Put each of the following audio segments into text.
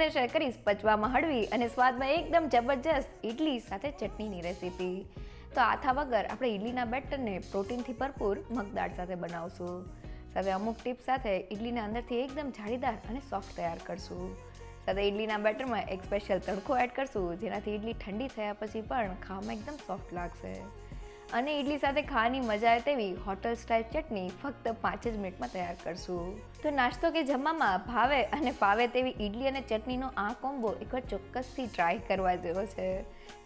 સાથે શેર કરીશ પચવામાં હળવી અને સ્વાદમાં એકદમ જબરજસ્ત ઇડલી સાથે ચટણીની રેસીપી. તો આથા વગર આપણે ઇડલીના બેટરને પ્રોટીનથી ભરપૂર મગદાળ સાથે બનાવશું. સાથે અમુક ટિપ્સ સાથે ઇડલીના અંદરથી એકદમ જાળીદાર અને સોફ્ટ તૈયાર કરશું. સાથે ઇડલીના બેટરમાં એક સ્પેશિયલ તડકો એડ કરશું, જેનાથી ઇડલી ઠંડી થયા પછી પણ ખાવામાં એકદમ સોફ્ટ લાગશે. અને ઇડલી સાથે ખાવાની મજા આવે તેવી હોટલ સ્ટાઇલ ચટણી ફક્ત 5 જ મિનિટમાં તૈયાર કરશું. તો નાસ્તો કે જમવામાં ભાવે અને ફાવે તેવી ઇડલી અને ચટણીનો આ કોમ્બો એકવાર ચોક્કસથી ટ્રાય કરવા જેવો છે.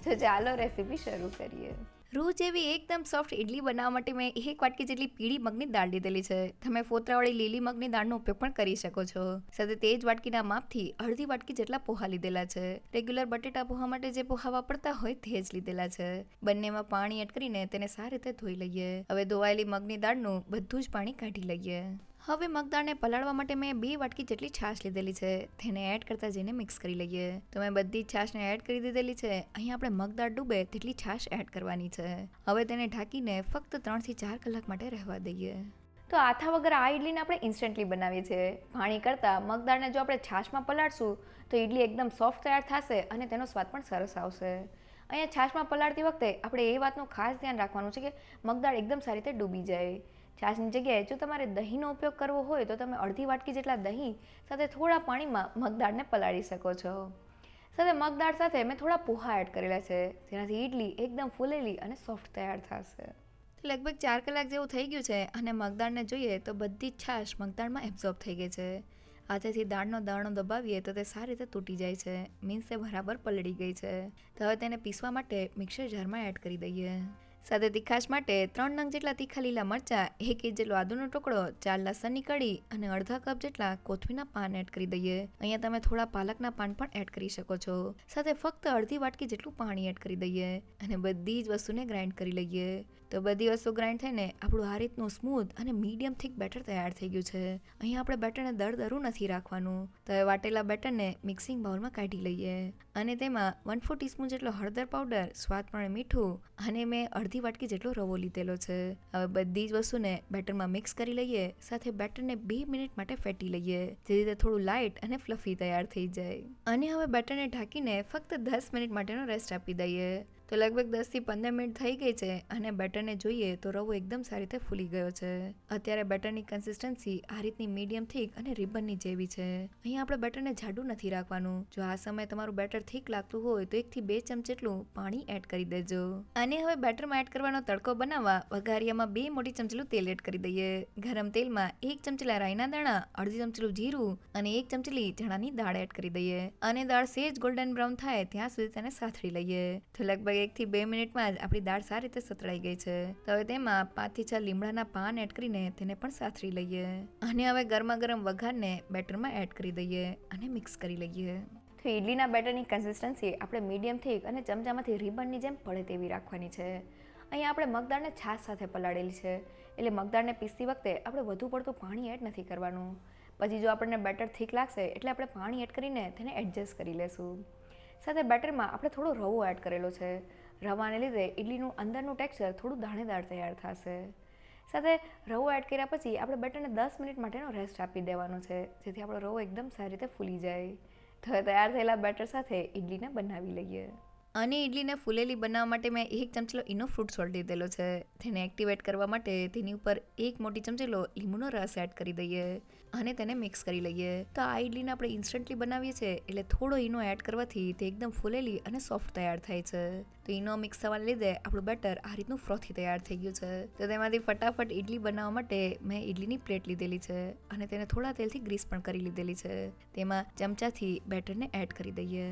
તો ચાલો રેસીપી શરૂ કરીએ. રૂ જેવી એકદમ સોફ્ટ ઇડલી બનાવવા માટે મેં 1 વાટકી જેટલી પીળી મગની દાળ લીધેલી છે. તમે ફોતરાવાળી લીલી મગની દાળનો ઉપયોગ પણ કરી શકો છો. સાથે તે જ વાટકીના માપથી અડધી વાટકી જેટલા પોહા લીધેલા છે. રેગ્યુલર બટેટા પોહા માટે જે પોહા વાપરતા હોય તે જ લીધેલા છે. બંનેમાં પાણી એડ કરીને તેને સારી રીતે ધોઈ લઈએ. હવે ધોવાયેલી મગની દાળનું બધું જ પાણી કાઢી લઈએ. હવે મગદાળને પલાળવા માટે મેં 2 વાટકી જેટલી છાશ લીધેલી છે. તેને એડ કરતા જઈને મિક્સ કરી લઈએ. તો મેં બધી જ છાશને એડ કરી દીધેલી છે. અહીં આપણે મગદાળ ડૂબે તેટલી છાશ એડ કરવાની છે. હવે તેને ઢાંકીને ફક્ત 3 થી 4 કલાક માટે રહેવા દઈએ. તો આથા વગર આ ઇડલીને આપણે ઇન્સ્ટન્ટલી બનાવીએ છીએ. પાણી કરતાં મગદાળને જો આપણે છાશમાં પલાળશું તો ઇડલી એકદમ સોફ્ટ તૈયાર થશે અને તેનો સ્વાદ પણ સરસ આવશે. અહીંયા છાશમાં પલાળતી વખતે આપણે એ વાતનું ખાસ ધ્યાન રાખવાનું છે કે મગદાળ એકદમ સારી રીતે ડૂબી જાય. છાશની જગ્યાએ જો તમારે દહીંનો ઉપયોગ કરવો હોય તો તમે અડધી વાટકી જેટલા દહીં સાથે થોડા પાણીમાં મગદાળને પલાળી શકો છો. સાથે મગદાળ સાથે મેં થોડા પોહા એડ કરેલા છે, જેનાથી ઇડલી એકદમ ફૂલેલી અને સોફ્ટ તૈયાર થશે. લગભગ 4 કલાક જેવું થઈ ગયું છે અને મગદાળને જોઈએ તો બધી જ છાશ મગદાળમાં એબ્ઝોર્બ થઈ ગઈ છે. હાથેથી દાળનો દાણો દબાવીએ તો તે સારી રીતે તૂટી જાય છે. મીન્સ તે બરાબર પલળી ગઈ છે. તો હવે તેને પીસવા માટે મિક્સર જારમાં એડ કરી દઈએ. સાથે તીખાશ માટે 3 નંગ જેટલા તીખા લીલા મરચાં, 1 ઇંચ જેટલો આદુનો ટુકડો, 4 લસણની કળી અને અડધા કપ જેટલા કોથમીના પાન એડ કરી દઈએ. અહીંયા તમે થોડા પાલકના પાન પણ એડ કરી શકો છો. સાથે ફક્ત અડધી વાટકી જેટલું પાણી એડ કરી દઈએ અને બધી જ વસ્તુને ગ્રાઇન્ડ કરી લઈએ. તો બધી વસ્તુ ગ્રાઇન્ડ થઈને આપણું આ રીતનું સ્મૂથ અને મીડિયમ થીક બેટર તૈયાર થઈ ગયું છે. અહીંયા આપણે બેટરને દરદરું નથી રાખવાનું. તો હવે વાટેલા બેટરને મિક્સિંગ બાઉલમાં કાઢી લઈએ અને તેમાં 1/4 ટીસ્પૂન જેટલો હળદર પાવડર, સ્વાદ પ્રમાણે મીઠું અને મેં અડધી વાટકી જેટલો રવો લીધેલો છે. હવે બધી જ વસ્તુને બેટરમાં મિક્સ કરી લઈએ. સાથે બેટરને 2 મિનિટ માટે ફેટી લઈએ, જેથી તે થોડું લાઇટ અને ફ્લફી તૈયાર થઈ જાય. અને હવે બેટરને ઢાંકીને ફક્ત 10 મિનિટ માટેનો રેસ્ટ આપી દઈએ. તો લગભગ 10 થી 15 મિનિટ થઈ ગઈ છે અને બેટરને જોઈએ તો રવો એકદમ સારી રીતે ફૂલી ગયો છે. અત્યારે બેટરની કન્સિસ્ટન્સી આ રીતની મીડિયમ થીક અને રિબનની જેવી છે. અહીંયા આપણે બેટરને જાડું નથી રાખવાનું. જો આ સમયે તમારું બેટર થીક લાગતું હોય તો 1 થી 2 ચમચ જેટલું પાણી એડ કરી દેજો. અને હવે બેટરમાં એડ કરવાનો તડકો બનાવવા વઘારિયામાં 2 મોટી ચમચીલું તેલ એડ કરી દઈએ. ગરમ તેલમાં 1 ચમચીલા રાઈના દાણા, અડધી ચમચીલું જીરું અને 1 ચમચીલી ચણાની દાળ એડ કરી દઈએ. અને દાળ સેજ ગોલ્ડન બ્રાઉન થાય ત્યાં સુધી તેને સાતળી લઈએ. તો લગભગ 1 થી 2 મિનિટમાં જ આપણી દાળ સારી રીતે સતળાઈ ગઈ છે. તો હવે તેમાં 5 થી 6 લીમડાના પાન એડ કરીને તેને પણ સાતળી લઈએ. અને હવે ગરમા ગરમ વઘારને બેટરમાં એડ કરી દઈએ અને મિક્સ કરી લઈએ. તો ઇડલીના બેટરની કન્સિસ્ટન્સી આપણે મીડિયમ થીક અને ચમચામાંથી રિબનની જેમ પડે તેવી રાખવાની છે. અહીંયા આપણે મગદાળને છાશ સાથે પલાળેલી છે, એટલે મગદાળને પીસતી વખતે આપણે વધુ પડતું પાણી એડ નથી કરવાનું. પછી જો આપણને બેટર થીક લાગશે એટલે આપણે પાણી એડ કરીને તેને એડજસ્ટ કરી લેશું. સાથે બેટરમાં આપણે થોડો રવો એડ કરેલો છે. રવાને લીધે ઇડલીનું અંદરનું ટેક્સચર થોડું દાણેદાર તૈયાર થશે. સાથે રવો એડ કર્યા પછી આપણે બેટરને 10 મિનિટ માટેનો રેસ્ટ આપી દેવાનો છે, જેથી આપણો રવો એકદમ સારી રીતે ફૂલી જાય. તો તૈયાર થયેલા બેટર સાથે ઇડલીને બનાવી લઈએ. અને ઇડલીને ફૂલેલી બનાવવા માટે મેં 1 ચમચીલો ઇનો ફ્રૂટ સોલ્ટ લીધેલો છે. તેને એક્ટિવેટ કરવા માટે તેની ઉપર 1 મોટી ચમચીલો લીંબુનો રસ એડ કરી દઈએ અને તેને મિક્સ કરી લઈએ. તો આ ઇડલીને આપણે ઇન્સ્ટન્ટલી બનાવીએ છીએ એટલે થોડો ઇનો એડ કરવાથી તે એકદમ ફૂલેલી અને સોફ્ટ તૈયાર થાય છે. તો ઇનો મિક્સ થવાને લીધે આપણું બેટર આ રીતનું ફ્રોથી તૈયાર થઈ ગયું છે. તો તેમાંથી ફટાફટ ઇડલી બનાવવા માટે મેં ઇડલીની પ્લેટ લીધેલી છે અને તેને થોડા તેલથી ગ્રીસ પણ કરી લીધેલી છે. તેમાં ચમચાથી બેટરને એડ કરી દઈએ.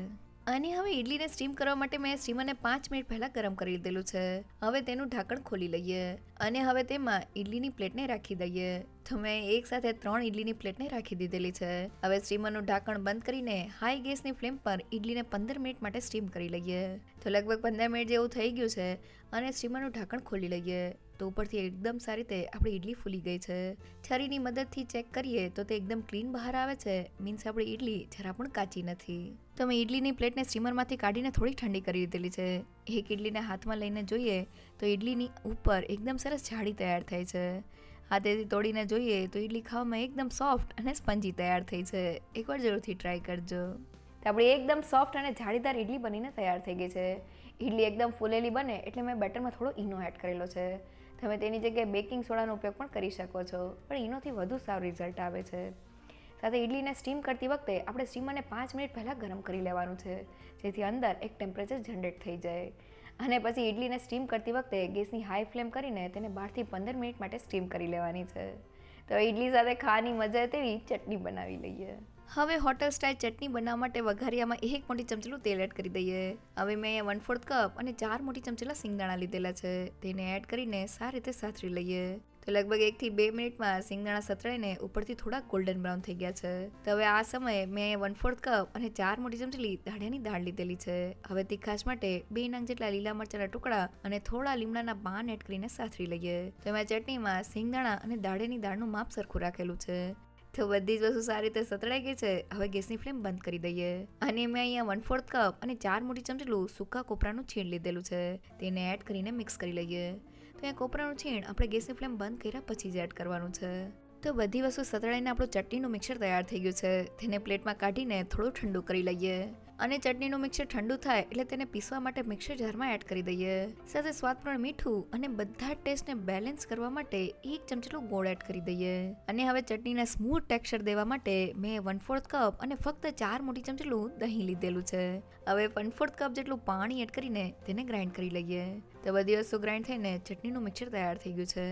અને હવે ઇડલીને સ્ટીમ કરવા માટે મેં સ્ટીમરને 5 મિનિટ પહેલાં ગરમ કરી લીધેલું છે. હવે તેનું ઢાંકણ ખોલી લઈએ અને હવે તેમાં ઇડલીની પ્લેટને રાખી દઈએ. તો મેં એક સાથે 3 ઇડલીની પ્લેટને રાખી દીધેલી છે. હવે સ્ટીમરનું ઢાંકણ બંધ કરીને હાઈ ગેસની ફ્લેમ પર ઇડલીને 15 મિનિટ માટે સ્ટીમ કરી લઈએ. તો લગભગ 15 મિનિટ જેવું થઈ ગયું છે અને સ્ટીમરનું ઢાંકણ ખોલી લઈએ. તો ઉપરથી એકદમ સારી રીતે આપણી ઇડલી ફૂલી ગઈ છે. છરીની મદદથી ચેક કરીએ તો તે એકદમ ક્લીન બહાર આવે છે. મીન્સ આપણી ઇડલી જરા પણ કાચી નથી. તો મેં ઇડલીની પ્લેટને સ્ટીમરમાંથી કાઢીને થોડી ઠંડી કરી દીધેલી છે. એક ઇડલીને હાથમાં લઈને જોઈએ તો ઇડલીની ઉપર એકદમ સરસ જાળી તૈયાર થાય છે. હાથેથી તોડીને જોઈએ તો ઇડલી ખાવામાં એકદમ સોફ્ટ અને સ્પંજી તૈયાર થઈ છે. એકવાર જરૂરથી ટ્રાય કરજો. તો આપણી એકદમ સોફ્ટ અને જાળીદાર ઇડલી બનીને તૈયાર થઈ ગઈ છે. ઇડલી એકદમ ફૂલેલી બને એટલે મેં બેટરમાં થોડો ઈનો એડ કરેલો છે. તમે તેની જગ્યાએ બેકિંગ સોડાનો ઉપયોગ પણ કરી શકો છો, પણ ઈનોથી વધુ સારું રિઝલ્ટ આવે છે. સાથે ઇડલીને સ્ટીમ કરતી વખતે આપણે સ્ટીમરને 5 મિનિટ પહેલાં ગરમ કરી લેવાનું છે, જેથી અંદર એક ટેમ્પરેચર જનરેટ થઈ જાય. અને પછી ઇડલીને સ્ટીમ કરતી વખતે ગેસની હાઈ ફ્લેમ કરીને તેને 12 થી 15 મિનિટ માટે સ્ટીમ કરી લેવાની છે. તો ઇડલી સાથે ખાવાની મજા તેવી ચટણી બનાવી લઈએ. હવે હોટલ સ્ટાઇલ ચટણી બનાવવા માટે વઘારિયામાં 1 મોટી ચમચીનું તેલ એડ કરી દઈએ. હવે મેં અહીંયા 1/4 કપ અને 4 મોટી ચમચીલા સિંગદાણા લીધેલા છે. તેને એડ કરીને સારી રીતે સાતરી લઈએ. તો લગભગ 1 થી 2 મિનિટમાં સિંગદાણા સતળાઈને ઉપરથી થોડા ગોલ્ડન બ્રાઉન થઈ ગયા છે. તો હવે આ સમયે મેં 1/4 કપ અને 4 મોટી ચમચીલી ધાણિયાની દાળ લીધેલી છે. હવે તીખાશ માટે 2 નંગ જેટલા લીલા મરચાના ટુકડા અને થોડા લીમડાના પાન એડ કરીને સાતરી લઈએ. તો મેં ચટણીમાં સિંગદાણા અને દાળિયાની દાળનું માપ સરખું રાખેલું છે. તો બધી જ વસ્તુ સારી રીતે સતળાઈ ગઈ છે. હવે ગેસની ફ્લેમ બંધ કરી દઈએ. અને મેં અહીંયા 1/4 કપ અને 4 મોટી ચમચીલું સૂકા કોપરાનું છીણ લીધેલું છે. તેને એડ કરીને મિક્સ કરી લઈએ. તો અહીંયા કોપરાનું છીણ આપણે ગેસની ફ્લેમ બંધ કર્યા પછી જ એડ કરવાનું છે. તો બધી વસ્તુ સતળાઈને આપણું ચટણીનું મિક્સર તૈયાર થઈ ગયું છે. તેને પ્લેટમાં કાઢીને થોડું ઠંડુ કરી લઈએ. અને ચટણીનું મિક્સર ઠંડુ થાય એટલે તેને પીસવા માટે મિક્સર જારમાં એડ કરી દઈએ. સાથે સ્વાદ પ્રમાણે મીઠું અને બધા ટેસ્ટને બેલેન્સ કરવા માટે 1 ચમચીલું ગોળ એડ કરી દઈએ. અને હવે ચટણીને સ્મૂથ ટેક્સચર દેવા માટે મેં 1/4 કપ અને ફક્ત 4 મોટી ચમચીલું દહીં લીધેલું છે. હવે 1/4 કપ જેટલું પાણી એડ કરીને તેને ગ્રાઇન્ડ કરી લઈએ. તો બધી વસ્તુ ગ્રાઇન્ડ થઈને ચટણીનું મિક્સર તૈયાર થઈ ગયું છે.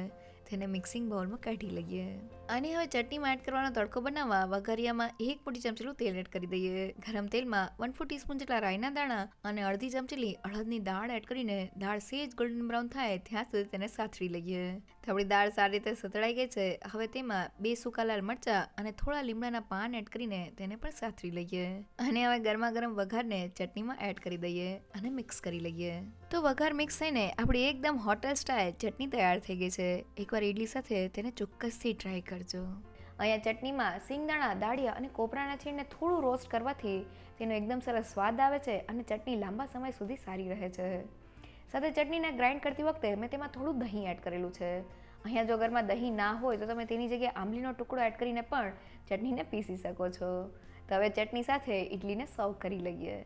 તેને મિક્સિંગ બાઉલમાં કાઢી લઈએ. અને હવે ચટણીમાં એડ કરવાનો તડકો બનાવવા વઘારિયામાં 1 મોટી ચમચીલું તેલ એડ કરી દઈએ. ગરમ તેલમાં 1/4 ટીસ્પૂન જેટલા રાઈના દાણા અને અડધી ચમચીલી અડદની દાળ એડ કરીને દાળ સેજ ગોલ્ડન બ્રાઉન થાય ત્યાં સુધી તેને સાતરી લઈએ. તો આપણી દાળ સારી રીતે સતળાઈ ગઈ છે. હવે તેમાં 2 સૂકા લાલ મરચાં અને થોડા લીમડાના પાન એડ કરીને તેને પણ સાતરી લઈએ. અને હવે ગરમા ગરમ વઘારને ચટણીમાં એડ કરી દઈએ અને મિક્સ કરી લઈએ. તો વઘાર મિક્સ થઈને આપણી એકદમ હોટલ સ્ટાઇલ ચટણી તૈયાર થઈ ગઈ છે. એકવાર ઇડલી સાથે તેને ચોક્કસથી ટ્રાય કરજો. અહીંયા ચટણીમાં સિંગદાણા, દાળિયા અને કોપરાના છીણને થોડું રોસ્ટ કરવાથી તેનો એકદમ સરસ સ્વાદ આવે છે અને ચટણી લાંબા સમય સુધી સારી રહે છે. સાથે ચટણીને ગ્રાઇન્ડ કરતી વખતે મેં તેમાં થોડું દહીં એડ કરેલું છે. અહીંયા જો ઘરમાં દહીં ના હોય તો તમે તેની જગ્યાએ આંબલીનો ટુકડો એડ કરીને પણ ચટણીને પીસી શકો છો. તો હવે ચટણી સાથે ઇડલીને સર્વ કરી લઈએ.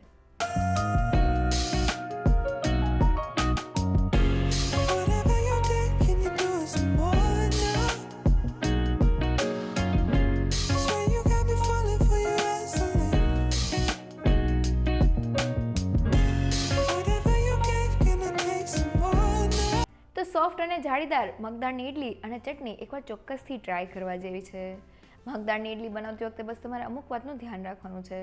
સોફ્ટ અને જાળીદાર મગદાળની ઇડલી અને ચટણી એકવાર ચોક્કસથી ટ્રાય કરવા જેવી છે. મગદાળની ઇડલી બનાવતી વખતે બસ તમારે અમુક વાતનું ધ્યાન રાખવાનું છે.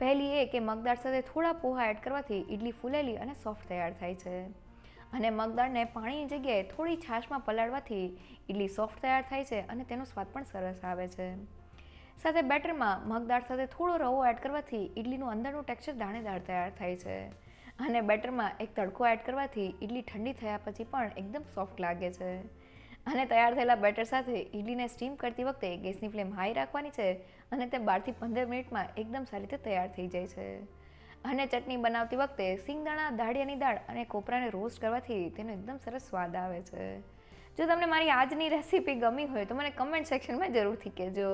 પહેલી એ કે મગદાળ સાથે થોડા પોહા એડ કરવાથી ઇડલી ફૂલેલી અને સોફ્ટ તૈયાર થાય છે. અને મગદાળને પાણીની જગ્યાએ થોડી છાશમાં પલાળવાથી ઇડલી સોફ્ટ તૈયાર થાય છે અને તેનો સ્વાદ પણ સરસ આવે છે. સાથે બેટરમાં મગદાળ સાથે થોડો રવો એડ કરવાથી ઇડલીનું અંદરનું ટેક્સચર દાણેદાર તૈયાર થાય છે. અને બેટરમાં એક તડકો એડ કરવાથી ઇડલી ઠંડી થયા પછી પણ એકદમ સોફ્ટ લાગે છે. અને તૈયાર થયેલા બેટર સાથે ઇડલીને સ્ટીમ કરતી વખતે ગેસની ફ્લેમ હાઈ રાખવાની છે અને તે 12 થી 15 મિનિટમાં એકદમ સારી રીતે તૈયાર થઈ જાય છે. અને ચટણી બનાવતી વખતે સિંગદાણા, દાળિયાની દાળ અને કોપરાને રોસ્ટ કરવાથી તેનો એકદમ સરસ સ્વાદ આવે છે. જો તમને મારી આજની રેસીપી ગમી હોય તો મને કમેન્ટ સેક્શનમાં જરૂરથી કહેજો.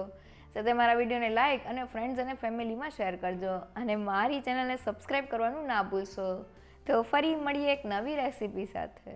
સાથે મારા વિડીયોને લાઇક અને ફ્રેન્ડ્સ અને ફેમિલીમાં શેર કરજો. અને મારી ચેનલને સબસ્ક્રાઈબ કરવાનું ના ભૂલશો. તો ફરી મળીએ એક નવી રેસીપી સાથે.